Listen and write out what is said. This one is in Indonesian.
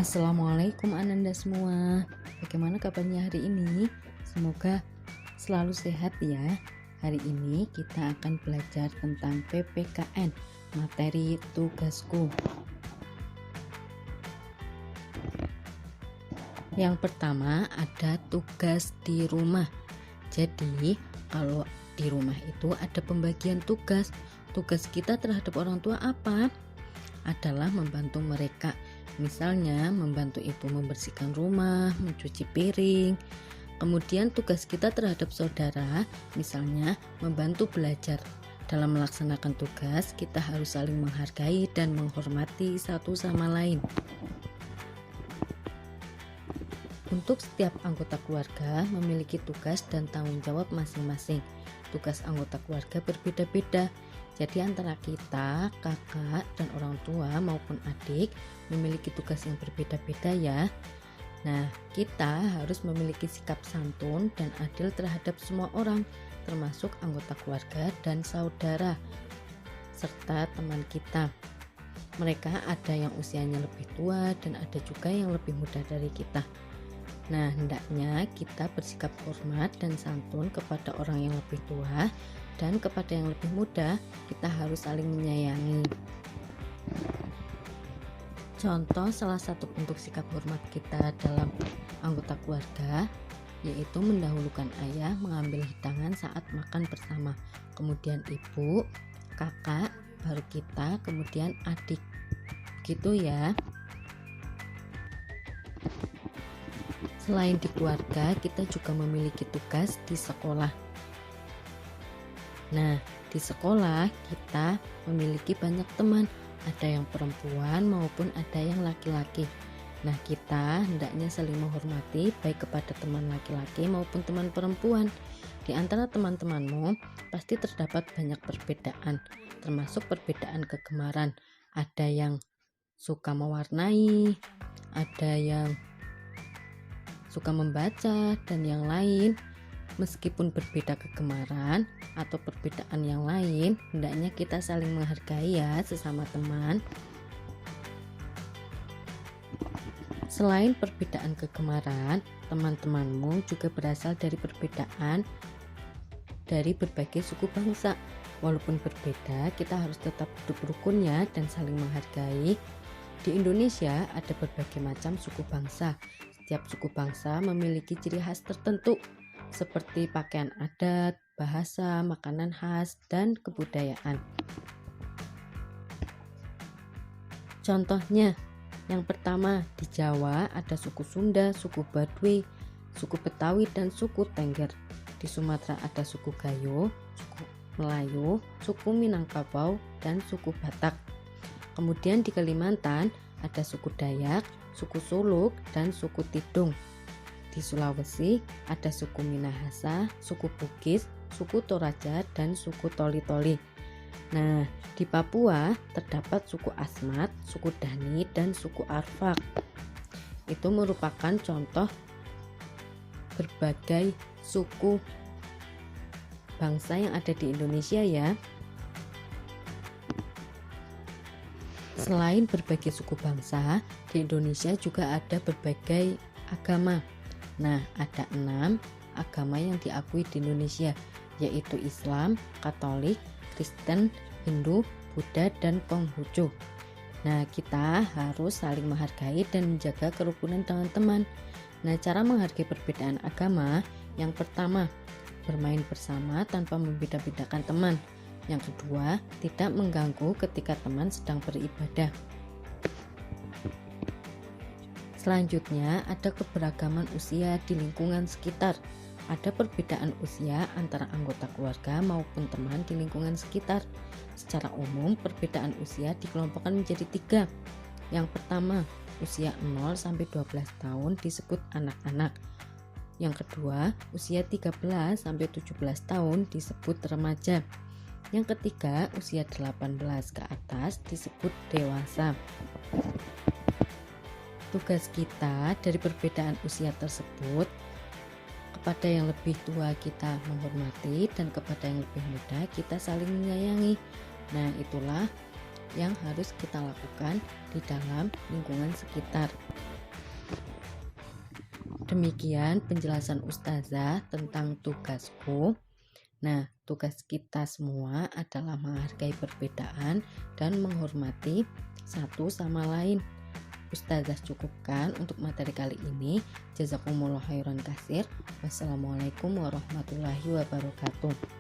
Assalamualaikum Ananda semua. Bagaimana kabarnya hari ini? Semoga selalu sehat ya. Hari ini kita akan belajar tentang PPKN, materi tugasku. Yang pertama ada tugas di rumah. Jadi kalau di rumah itu ada pembagian tugas. Tugas kita terhadap orang tua apa? Adalah membantu mereka. Misalnya membantu ibu membersihkan rumah, mencuci piring. Kemudian tugas kita terhadap saudara, misalnya membantu belajar. Dalam melaksanakan tugas, kita harus saling menghargai dan menghormati satu sama lain. Untuk setiap anggota keluarga memiliki tugas dan tanggung jawab masing-masing. Tugas anggota keluarga berbeda-beda. Jadi antara kita, kakak, dan orang tua maupun adik memiliki tugas yang berbeda-beda ya. Nah, kita harus memiliki sikap santun dan adil terhadap semua orang, termasuk anggota keluarga dan saudara, serta teman kita. Mereka ada yang usianya lebih tua dan ada juga yang lebih muda dari kita. Nah, hendaknya kita bersikap hormat dan santun kepada orang yang lebih tua, dan kepada yang lebih muda kita harus saling menyayangi. Contoh salah satu bentuk sikap hormat kita dalam anggota keluarga yaitu mendahulukan ayah mengambil hidangan saat makan bersama, kemudian ibu, kakak, baru kita, kemudian adik. Gitu ya. Selain di keluarga, kita juga memiliki tugas di sekolah. Nah, di sekolah kita memiliki banyak teman, ada yang perempuan maupun ada yang laki-laki. Nah, kita hendaknya saling menghormati baik kepada teman laki-laki maupun teman perempuan. Di antara teman-temanmu pasti terdapat banyak perbedaan, termasuk perbedaan kegemaran. Ada yang suka mewarnai, ada yang suka membaca, dan yang lain. Meskipun berbeda kegemaran atau perbedaan yang lain, hendaknya kita saling menghargai ya sesama teman. Selain perbedaan kegemaran, teman-temanmu juga berasal dari perbedaan dari berbagai suku bangsa. Walaupun berbeda, kita harus tetap hidup rukun ya dan saling menghargai. Di Indonesia ada berbagai macam suku bangsa. Setiap suku bangsa memiliki ciri khas tertentu seperti pakaian adat, bahasa, makanan khas, dan kebudayaan. Contohnya, yang pertama di Jawa ada suku Sunda, suku Baduy, suku Betawi, dan suku Tengger. Di Sumatera ada suku Gayo, suku Melayu, suku Minangkabau, dan suku Batak. Kemudian di Kalimantan ada suku Dayak, suku Suluk, dan suku Tidung. Di Sulawesi ada suku Minahasa, suku Bugis, suku Toraja, dan suku Toli-Toli. Nah, di Papua terdapat suku Asmat, suku Dani, dan suku Arfak. Itu merupakan contoh berbagai suku bangsa yang ada di Indonesia ya. Selain berbagai suku bangsa, di Indonesia juga ada berbagai agama. Nah, ada 6 agama yang diakui di Indonesia, yaitu Islam, Katolik, Kristen, Hindu, Buddha, dan Konghucu. Nah, kita harus saling menghargai dan menjaga kerukunan dengan teman. Nah, cara menghargai perbedaan agama, yang pertama, bermain bersama tanpa membeda-bedakan teman. Yang kedua, tidak mengganggu ketika teman sedang beribadah. Selanjutnya, ada keberagaman usia di lingkungan sekitar. Ada perbedaan usia antara anggota keluarga maupun teman di lingkungan sekitar. Secara umum, perbedaan usia dikelompokkan menjadi 3. Yang pertama, usia 0 sampai 12 tahun disebut anak-anak. Yang kedua, usia 13 sampai 17 tahun disebut remaja. Yang ketiga, usia 18 ke atas disebut dewasa. Tugas kita dari perbedaan usia tersebut, kepada yang lebih tua kita menghormati dan kepada yang lebih muda kita saling menyayangi. Nah, itulah yang harus kita lakukan di dalam lingkungan sekitar. Demikian penjelasan Ustazah tentang tugasku. Nah, tugas kita semua adalah menghargai perbedaan dan menghormati satu sama lain. Ustazah cukupkan untuk materi kali ini. Jazakumullah khairan katsir. Wassalamualaikum warahmatullahi wabarakatuh.